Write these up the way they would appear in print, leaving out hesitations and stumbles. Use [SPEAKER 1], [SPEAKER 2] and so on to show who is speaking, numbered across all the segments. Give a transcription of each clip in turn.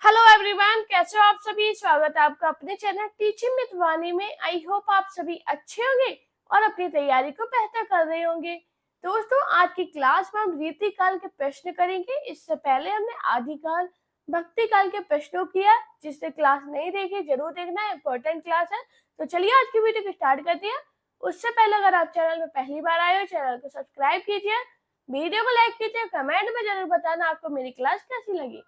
[SPEAKER 1] Hello everyone, कैसे हो आप सभी। स्वागत है आपका अपने चैनल टीचिंग विद वाणी में। आई होप आप सभी अच्छे होंगे और अपनी तैयारी को बेहतर कर रहे होंगे। दोस्तों, आज की क्लास में हम रीतिकाल के प्रश्न करेंगे। इससे पहले हमने आदिकाल, भक्ति काल के प्रश्नों किया। जिसने क्लास नहीं देखी जरूर देखना, इंपॉर्टेंट क्लास है। तो चलिए आज की वीडियो को स्टार्ट करते हैं। उससे पहले अगर आप चैनल में पहली बार आए हो, चैनल को सब्सक्राइब कीजिए, वीडियो को लाइक कीजिए, कमेंट में जरूर बताना आपको मेरी क्लास कैसी लगी।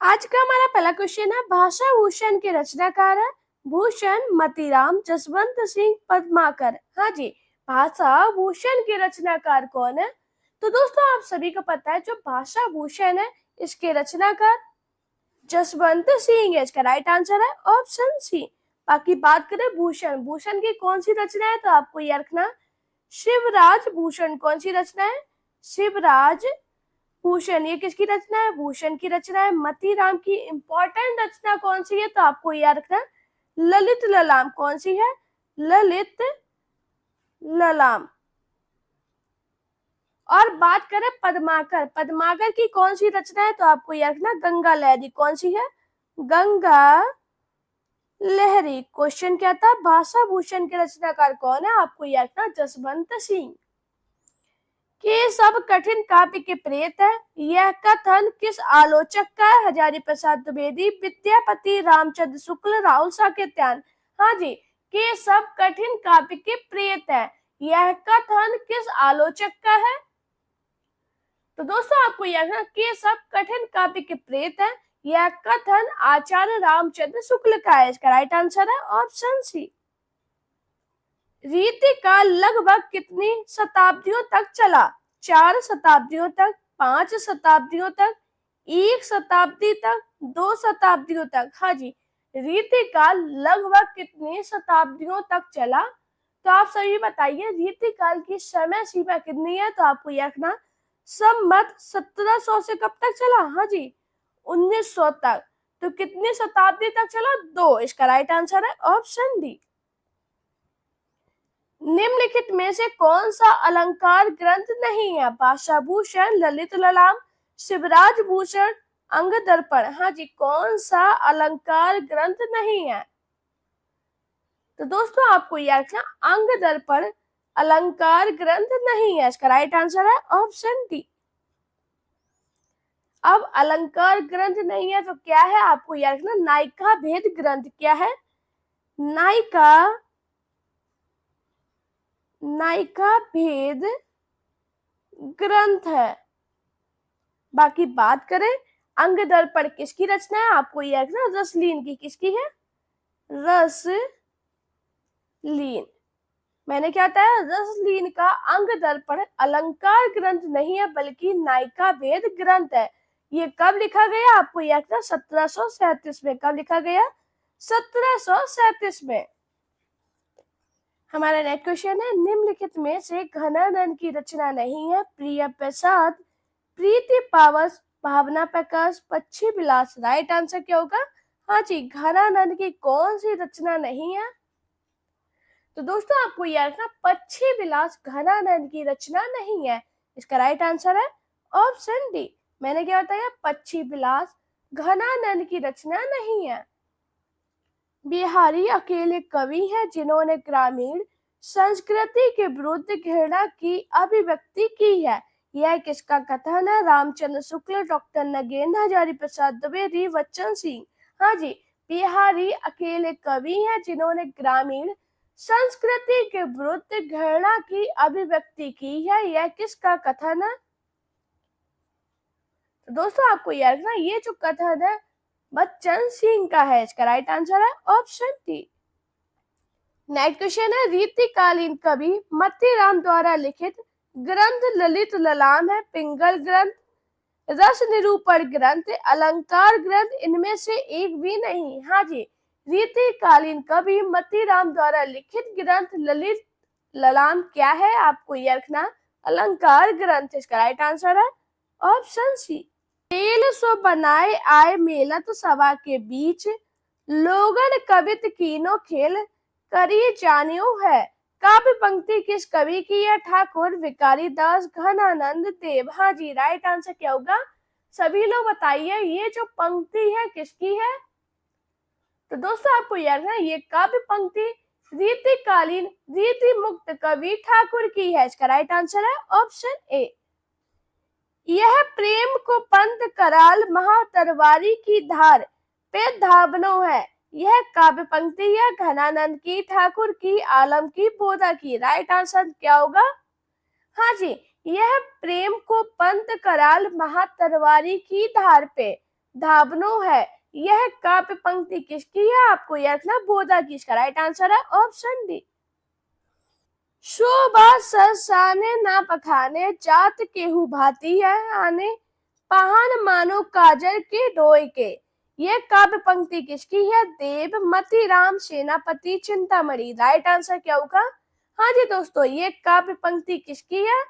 [SPEAKER 1] आज का हमारा पहला क्वेश्चन है, भाषा भूषण के रचनाकार है भूषण मतीराम जसवंत सिंह पद्माकर। हाँ जी, भाषा भूषण के रचनाकार कौन है? तो दोस्तों, आप सभी को पता है जो भाषा भूषण है इसके रचनाकार जसवंत सिंह है। इसका राइट आंसर है ऑप्शन सी। बाकी बात करें भूषण, भूषण की कौन सी रचना है, तो आपको याद रखना शिवराज भूषण। कौन सी रचना है? शिवराज भूषण। ये किसकी रचना है? भूषण की रचना है। मतीराम की इंपॉर्टेंट रचना कौन सी है, तो आपको याद रखना ललित ललाम। कौन सी है? ललित ललाम। और बात करें पद्माकर, पद्माकर की कौन सी रचना है, तो आपको याद रखना गंगा लहरी। कौन सी है? गंगा लहरी। क्वेश्चन क्या था? भाषा भूषण के रचनाकार कौन है? आपको याद रखना जसवंत सिंह। के सब कठिन काव्य के प्रेत है, यह कथन किस आलोचक का है? हजारी प्रसाद द्विवेदी, विद्यापति रामचंद्र शुक्ल, राहुल साकेत्यायन। हाँ जी, के सब कठिन काव्य के प्रेत है, यह कथन किस आलोचक का है? तो दोस्तों, आपको याद रखना के सब कठिन काव्य के प्रेत है, यह कथन आचार्य रामचंद्र शुक्ल का है। इसका राइट आंसर है ऑप्शन सी। रीतिकाल लगभग कितनी शताब्दियों तक चला? 4 शताब्दियों तक, 5 शताब्दियों तक, 1 शताब्दी तक, 2 शताब्दियों तक। हाँ जी, रीतिकाल लगभग कितनी शताब्दियों तक चला? तो आप सभी बताइए रीतिकाल की समय सीमा कितनी है? तो आपको याद रखना संवत 1700 से कब तक चला? हाँ जी, 1900 तक। तो कितनी शताब्दी तक चला? 2। इसका राइट आंसर है ऑप्शन डी। निम्नलिखित में से कौन सा अलंकार ग्रंथ नहीं है? भाषा भूषण, ललित ललाम, शिवराज भूषण, अंग दर्पण। हाँ जी, कौन सा अलंकार ग्रंथ नहीं है? तो दोस्तों, आपको याद रखना अंग दर्पण अलंकार ग्रंथ नहीं है। इसका राइट आंसर है ऑप्शन डी। अब अलंकार ग्रंथ नहीं है तो क्या है? आपको याद रखना नायिका भेद ग्रंथ। क्या है? नायिका भेद ग्रंथ है। बाकी बात करें अंग दर्पण किसकी रचना है? आपको यह रखना रसलीन की। किसकी है? रसलीन। मैंने क्या बताया? रसलीन का अंग दर्पण अलंकार ग्रंथ नहीं है बल्कि नायिका भेद ग्रंथ है। ये कब लिखा गया? आपको यह रखना 1737 में। कब लिखा गया? 1737 में। हमारा नेक्स्ट क्वेश्चन है, निम्नलिखित में से घनानंद की रचना नहीं है? प्रिय प्रसाद, प्रीति पावस, भावना प्रकाश, पक्षी विलास। राइट आंसर क्या होगा? हाँ जी, घनानंद की कौन सी रचना नहीं है? तो दोस्तों, आपको याद रखना पक्षी विलास घनानंद की रचना नहीं है। इसका राइट आंसर है ऑप्शन डी। मैंने क्या बताया? पक्षी विलास घनानंद की रचना नहीं है। बिहारी अकेले कवि हैं जिन्होंने ग्रामीण संस्कृति के विरुद्ध घृणा की अभिव्यक्ति की है। यह किसका कथन है? रामचंद्र शुक्ल, डॉक्टर नगेंद्र, हजारी प्रसाद द्विवेदी, बच्चन सिंह। हाँ जी, बिहारी अकेले कवि हैं जिन्होंने ग्रामीण संस्कृति के विरुद्ध घृणा की अभिव्यक्ति की है। यह किसका कथन है? तो दोस्तों, आपको याद रखना ये जो कथन है बच्चन सिंह का है। इसका राइट आंसर है ऑप्शन डी। नेक्स्ट क्वेश्चन है, रीतिकालीन कवि मतीराम द्वारा लिखित ग्रंथ ललित ललाम है, पिंगल ग्रंथ, रस निरूपण ग्रंथ, अलंकार ग्रंथ, इनमें से एक भी नहीं। हाँ जी, रीतिकालीन कवि मतीराम द्वारा लिखित ग्रंथ ललित ललाम क्या है? आपको यह रखना अलंकार ग्रंथ। इसका राइट आंसर है ऑप्शन सी। तेल सो बनाए आए मेलत सभा के बीच, लोगन कवित कीनो खेल करी जानियो है। काव्य पंक्ति किस कवि की है? ठाकुर, भिखारी दास, घनानंद देव। हाँ जी, राइट आंसर क्या होगा? सभी लोग बताइए ये जो पंक्ति है किसकी है? तो दोस्तों आपको याद है ये काव्य पंक्ति रीतिकालीन रीति मुक्त कवि ठाकुर की है। इसका राइट आंसर है ऑप्शन ए। यह प्रेम को पंत कराल महातरवारी की धार पे धावनो है। यह काव्य पंक्ति है घनानंद की, ठाकुर की, आलम की, बोधा की। राइट आंसर क्या होगा? हाँ जी, यह प्रेम को पंत कराल महातरवारी की धार पे धावनो है। यह काव्य पंक्ति किसकी है? आपको याद रखना बोधा की। इसका राइट आंसर है ऑप्शन डी। शोभा सरसाने ना पखाने जात केहू भाती है आने पहान मानो काजल के डोय के। यह काव्य पंक्ति किसकी है? देव, मतीराम, सेनापति, चिंतामणि। राइट आंसर क्या होगा? हाँ जी दोस्तों, ये काव्य पंक्ति किसकी है?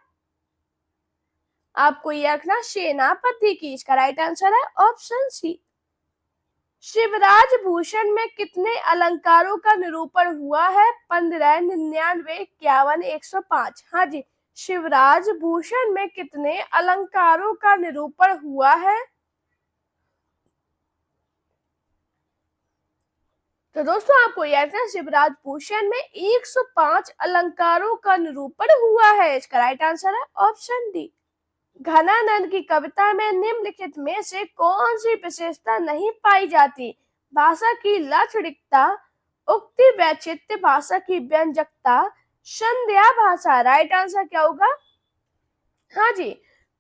[SPEAKER 1] आपको यह रखना सेनापति की। इसका राइट आंसर है ऑप्शन सी। शिवराज भूषण में कितने अलंकारों का निरूपण हुआ है? 15, 99, 51, 105। हाँ जी, शिवराज भूषण में कितने अलंकारों का निरूपण हुआ है? तो दोस्तों आपको याद है शिवराज भूषण में 105 अलंकारों का निरूपण हुआ है। इसका राइट आंसर है ऑप्शन डी। घनानंद की कविता में निम्नलिखित में से कौन सी विशेषता नहीं पाई जाती? भाषा की लाक्षणिकता, उक्ति वैचित्र्य, भाषा की व्यंजकता, संध्या भाषा। राइट आंसर क्या होगा? हाँ जी,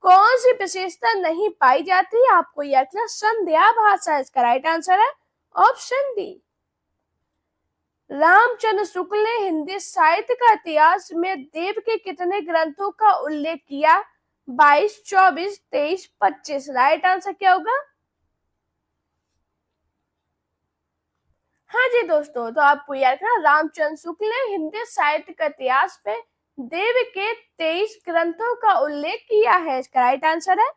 [SPEAKER 1] कौन सी विशेषता नहीं पाई जाती? आपको याद रखना संध्या भाषा। इसका राइट आंसर है ऑप्शन डी। रामचंद्र शुक्ल ने हिंदी साहित्य का इतिहास में देव के कितने ग्रंथों का उल्लेख किया? 22, 24, 23, 25। राइट आंसर क्या होगा? हाँ जी दोस्तों, तो आपको याद रखना रामचंद्र शुक्ल ने हिंदी साहित्य का इतिहास पे देव के 23 ग्रंथों का उल्लेख किया है। इसका राइट आंसर है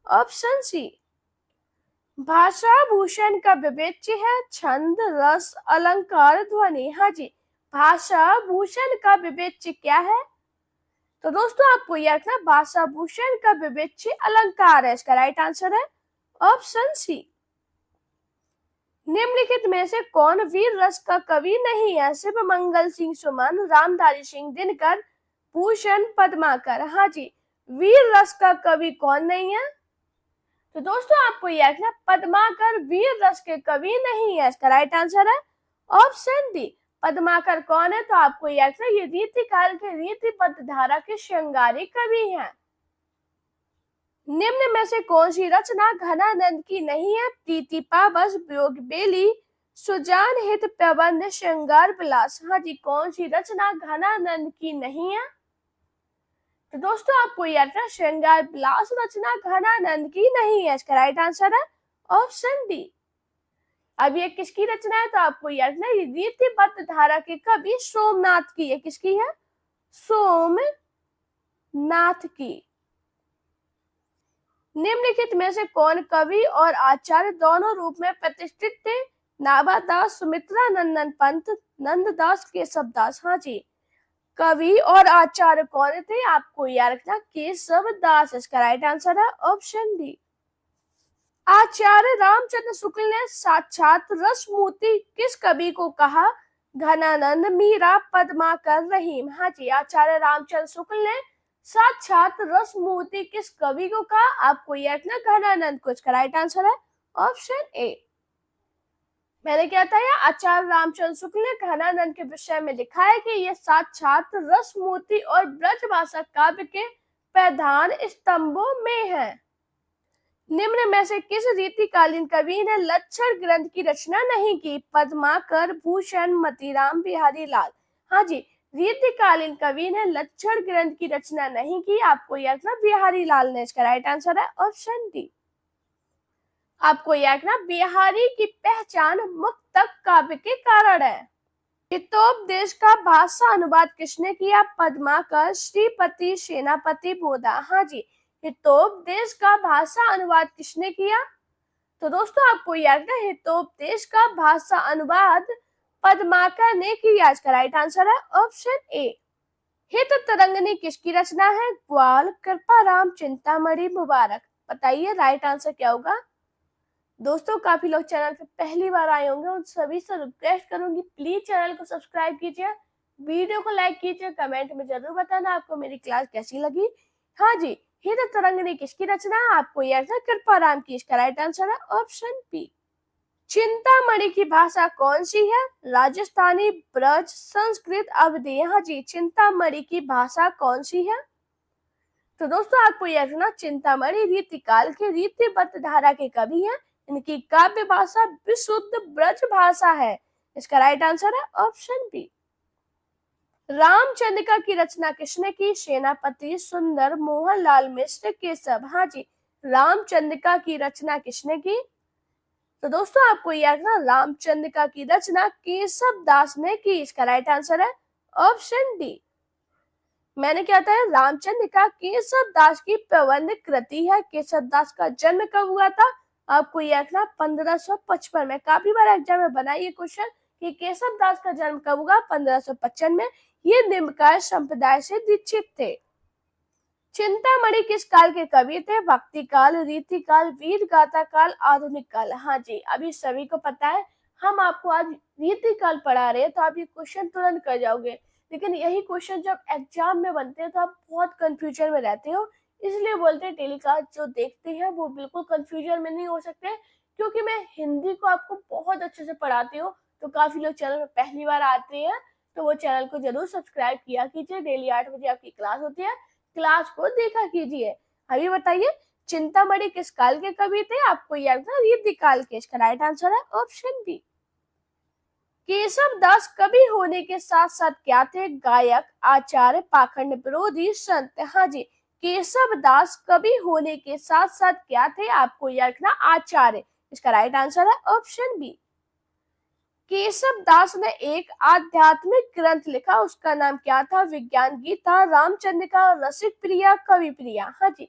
[SPEAKER 1] ऑप्शन सी। भाषा भूषण का विवेच्य है छंद, रस, अलंकार, ध्वनि। हाँ जी, भाषा भूषण का विवेच्य क्या है? तो दोस्तों आपको याद रखना भाषा भूषण का विवेच्य अलंकार है। इसका राइट आंसर है ऑप्शन सी। निम्नलिखित में से कौन वीर रस का कवि नहीं है? शिव मंगल सिंह सुमन, रामधारी सिंह दिनकर, भूषण पद्माकर। हाँ जी, वीर रस का कवि कौन नहीं है? तो दोस्तों आपको याद रखना पद्माकर वीर रस के कवि नहीं है। इसका राइट आंसर है ऑप्शन डी। पद्माकर कौन है? तो आपको याद रखना ये रीतिकाल के रीतिबद्ध धारा के श्रृंगारी कवि हैं। निम्न में से कौन सी रचना घनानंद की नहीं है? प्रीतिपा बस, वियोग बेली, सुजान हित प्रबंध, श्रृंगार विलास। हाँ जी, कौन सी रचना घनानंद की नहीं है? तो दोस्तों आपको याद रखना श्रृंगार विलास रचना घनानंद की नहीं है। इसका राइट आंसर है ऑप्शन डी। अब ये किसकी रचना है? तो आपको याद रखना ये रीतिबद्ध धारा के कवि सोमनाथ की है। किसकी है? सोमनाथ की। निम्नलिखित में से कौन कवि और आचार्य दोनों रूप में प्रतिष्ठित थे? नाभादास, सुमित्रा नंदन पंत, नंददास, केशवदास। हाँ जी, कवि और आचार्य कौन थे? आपको याद रखना केशवदास। इसका राइट आंसर है ऑप्शन डी। आचार्य रामचंद्र शुक्ल ने साक्षात रसमूर्ति किस कवि को कहा? घनानंद, मीरा, पद्माकर, रहीम। हाँ जी, आचार्य रामचंद्र शुक्ल ने साक्षात रसमूर्ति किस कवि को कहा? आपको याद रखना घनानंद को। इसका राइट आंसर है ऑप्शन ए। मैंने क्या था आचार्य रामचंद्र शुक्ल ने घनानंद के विषय में लिखा है कि ये साक्षात रसमूर्ति और ब्रजभाषा काव्य के प्रधान स्तंभों में है। निम्न में से किस रीतिकालीन कवि ने लक्षण ग्रंथ की रचना नहीं की? पद्माकर, भूषण, मतीराम, बिहारी लाल। हाँ जी, रीतिकालीन कवि ने लक्षण ग्रंथ की रचना नहीं की। आपको याद रखना बिहारी लाल ने। इसका राइट आंसर है ऑप्शन डी। आपको याद रखना बिहारी की पहचान मुक्तक काव्य के कारण है। हितोपदेश का भाषा अनुवाद किसने किया? पद्माकर, श्रीपति, सेनापति, बोधा। हाँ जी, हितोपदेश का भाषा अनुवाद किसने किया? तो दोस्तों आपको याद रखना हितोपदेश का भाषा अनुवाद पद्माकर ने किया। इसका राइट आंसर है ऑप्शन ए। हित तरंगिणी किसकी रचना है? ग्वाल, कृपाराम, चिंतामणि, मुबारक। बताइए राइट आंसर क्या होगा। दोस्तों काफी लोग चैनल पे पहली बार आए होंगे, उन सभी से रिक्वेस्ट करूंगी प्लीज चैनल को सब्सक्राइब कीजिए, वीडियो को लाइक कीजिए, कमेंट में जरूर बताना आपको मेरी क्लास कैसी लगी। हाँ जी, हित तरंगिणी किसकी रचना है, आपको यह कृपाराम की। इसका राइट आंसर है ऑप्शन बी। चिंतामणि की भाषा कौन सी है, राजस्थानी, ब्रज, संस्कृत, अवधी। हाँ जी, चिंतामणि की भाषा कौन सी है। तो दोस्तों आपको यह रखना, चिंतामणि रीतिकाल के रीतिबद्ध धारा के कवि हैं। इनकी काव्य भाषा विशुद्ध ब्रज भाषा है। इसका राइट आंसर है ऑप्शन बी। रामचंद्रिका की रचना किसने की, सेनापति, सुंदर, मोहनलाल मिश्र, केशव। हाँ जी, रामचंद्रिका की रचना किसने की। तो दोस्तों आपको याद रखना, रामचंद्रिका की रचना केशव दास ने की। इसका राइट आंसर है ऑप्शन डी। मैंने क्या था, रामचंद्रिका केशव दास की प्रबंध कृति है। केशव दास का जन्म कब हुआ था, आपको याद रखना 1555 में। काफी बार एग्जाम में बना ये क्वेश्चन कि केशव दास का जन्म कब हुआ, 1555 में। ये निम्नकार संप्रदाय से दीक्षित थे। चिंतामणि किस काल के कवि थे, भक्ति काल, रीति काल, वीर गाथा काल, आधुनिक काल। हाँ जी, अभी सभी को पता है, हम आपको आज रीति काल पढ़ा रहे हैं तो आप ये क्वेश्चन तुरंत कर जाओगे, लेकिन यही क्वेश्चन जब एग्जाम में बनते हैं तो आप बहुत कंफ्यूजन में रहते हो। इसलिए बोलते हैं टेलीकास्ट जो देखते हैं वो बिल्कुल कंफ्यूजन में नहीं हो सकते, क्योंकि मैं हिंदी को आपको बहुत अच्छे से पढ़ाती हूँ। तो काफी लोग चैनल में पहली बार आते हैं तो वो चैनल को जरूर सब्सक्राइब किया कीजिए। डेली 8 बजे आपकी क्लास होती है, क्लास को देखा कीजिए। अभी बताइए चिंतामणि किस काल के कवि थे, आपको याद था रीति काल के। इसका राइट आंसर है ऑप्शन बी। केशव दास कवि होने के साथ साथ क्या थे, गायक, आचार्य, पाखंड विरोधी, संत। हाँ जी, केशव दास कवि होने के साथ साथ क्या थे, आपको याद रखना आचार्य। इसका राइट आंसर है ऑप्शन बी। केशव दास ने एक आध्यात्मिक ग्रंथ लिखा, उसका नाम क्या था, विज्ञान गीता, रामचंद्रिका, रसिक प्रिया, कवि प्रिया। हाँ जी,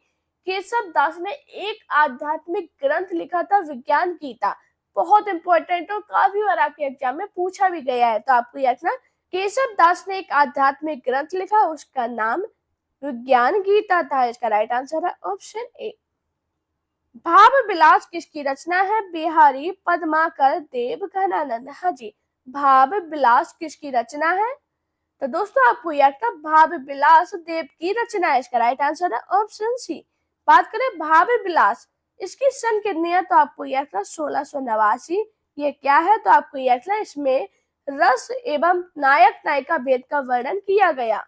[SPEAKER 1] केशव दास ने एक आध्यात्मिक ग्रंथ लिखा था, विज्ञान गीता। बहुत इंपॉर्टेंट और काफी बार आपके एग्जाम में पूछा भी गया है, तो आपको याद रखना केशव दास ने एक आध्यात्मिक ग्रंथ लिखा, उसका नाम विज्ञान गीता था। इसका राइट आंसर है ऑप्शन ए। भाव विलास किसकी रचना है, बिहारी, पद्माकर, देव, घनानंद। हाँ जी, भाव विलास किसकी रचना है। तो दोस्तों आपको याद था भाव विलास देव की रचना है। इसका राइट आंसर है ऑप्शन सी। बात करें भाव विलास, इसकी सन कितनी है, तो आपको याद था 1689। ये क्या है, तो आपको याद था इसमें रस एवं नायक नायिका भेद का वर्णन किया गया।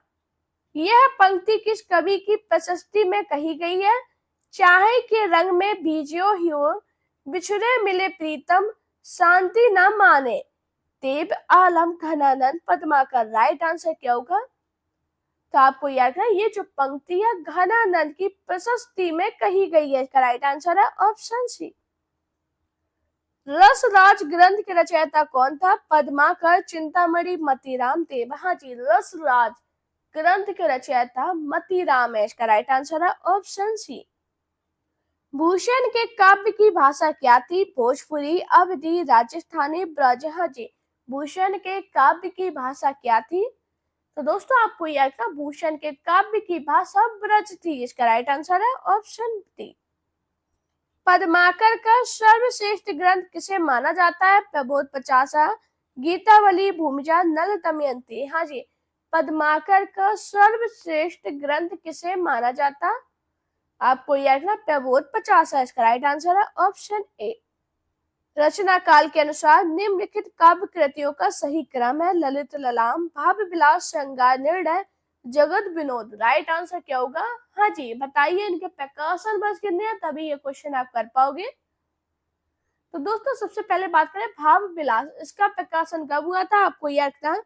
[SPEAKER 1] यह पंक्ति किस कवि की प्रशस्ति में कही गई है, चाहे के रंग में भीजो हो, बिछड़े मिले प्रीतम, शांति न माने, देव, आलम, घनानंद, पद्माकर। राइट आंसर क्या होगा, तो आपको याद है ये जो पंक्ति है घनानंद की प्रशस्ति में कही गई है। इसका राइट आंसर है ऑप्शन सी। रसराज ग्रंथ के रचयिता कौन था, पद्माकर, चिंतामणि, मतीराम, देव। हाँ जी, रसराज ग्रंथ के रचयिता मतीराम है। इसका राइट आंसर है ऑप्शन सी। भूषण के काव्य की भाषा क्या थी, भोजपुरी, अवधी, राजस्थानी, ब्रज। हाँ जी, भूषण के काव्य की भाषा क्या थी, तो दोस्तों आपको याद था भूषण के काव्य की भाषा ब्रज थी। इसका राइट आंसर है ऑप्शन डी। पद्माकर का सर्वश्रेष्ठ ग्रंथ किसे माना जाता है, प्रबोध पचासा, गीतावली, भूमिजा, नल दमयंती। हाँ जी, पद्माकर का सर्वश्रेष्ठ ग्रंथ किसे माना जाता, आपको याद रखना प्रबोध पचासा। इसका राइट आंसर है ऑप्शन ए। रचना काल के अनुसार निम्नलिखित काव्य कृतियों का सही क्रम है, ललित ललाम, भाव विलास, श्रृंगार निर्णय, जगत विनोद। राइट आंसर क्या होगा, हाँ जी बताइए इनके प्रकाशन वर्ष कितने हैं, तभी ये क्वेश्चन आप कर पाओगे। तो दोस्तों सबसे पहले बात करें भाव विलास, इसका प्रकाशन कब हुआ था, आपको याद रखना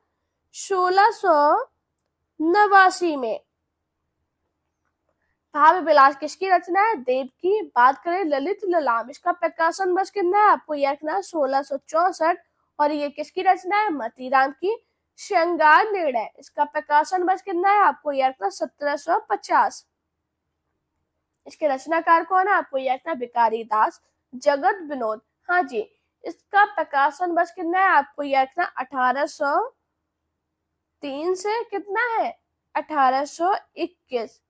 [SPEAKER 1] 1689 में। भाव विलास किसकी रचना है, देव की। बात करें ललित ललाम, इसका प्रकाशन वर्ष कितना है, आपको याद रखना 1664, और ये किसकी रचना है, मतीराम की। श्रृंगार निर्णय, इसका प्रकाशन वर्ष कितना है, आपको याद रखना 1750। इसके रचनाकार कौन है, आपको याद रखना भिखारी दास। जगत विनोद, हाँ जी, इसका प्रकाशन वर्ष कितना है, आपको याद रखना 1803 से कितना है 1821।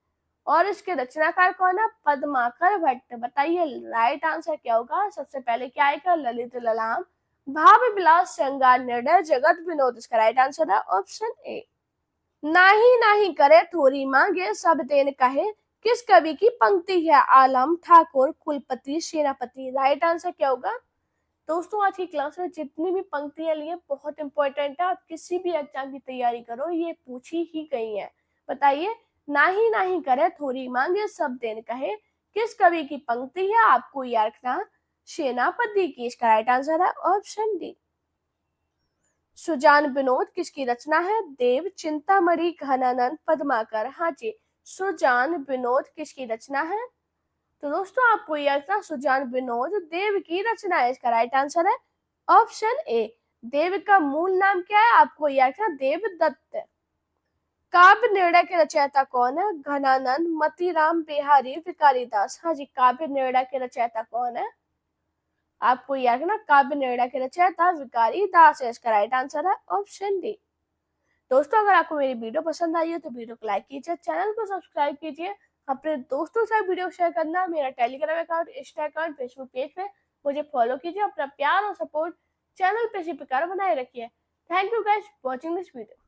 [SPEAKER 1] और इसके रचनाकार कौन है? पद्माकर भट्ट। बताइए राइट आंसर क्या होगा? सबसे पहले क्या आएगा? ललित ललाम, भाव विलास, श्रृंगार, निर्णय, जगत विनोद। इसका राइट आंसर है ऑप्शन ए। नाही नाही करे थोरी मांगे सब देन कहे, किस कवि की पंक्ति है? आलम, ठाकुर, कुलपति, सेनापति। राइट आंसर क्या होगा? दोस्तों आज की क्लास में जितनी भी पंक्तियां ली है बहुत इंपॉर्टेंट है। आप किसी भी एग्जाम की तैयारी करो, ये पूछी ही गई है। बताइए नाही नाही करे थोरी मांगे सब देन कहे, किस कवि की पंक्ति है? आपको याद रखना सेनापति की। इसका राइट आंसर है ऑप्शन डी। सुजान विनोद किसकी रचना है? देव, चिंतामणि, घनानंद, पद्माकर। हाँ जी, सुजान विनोद किसकी रचना है? तो दोस्तों आपको यह रखना सुजान विनोद देव की रचना है। इसका राइट आंसर है ऑप्शन ए। देव का मूल नाम क्या है? आपको यह रखना देवदत्त। काव्य निर्णय के रचयिता कौन है? घनानंद, मतीराम, बिहारी, भिखारी दास। हाँ जी, काव्य निर्णय के रचयिता कौन है? आपको याद रखना काव्य निर्णय के रचयिता भिखारी दास है। इसका राइट आंसर है ऑप्शन डी। दोस्तों अगर आपको मेरी वीडियो पसंद आई हो तो वीडियो को लाइक कीजिए, चैनल को सब्सक्राइब कीजिए, अपने दोस्तों से वीडियो शेयर करना। मेरा Telegram account, Insta account, Facebook page पे मुझे फॉलो कीजिए। अपना प्यार और सपोर्ट चैनल पे इसी प्रकार बनाए रखिए। Thank you guys watching this video.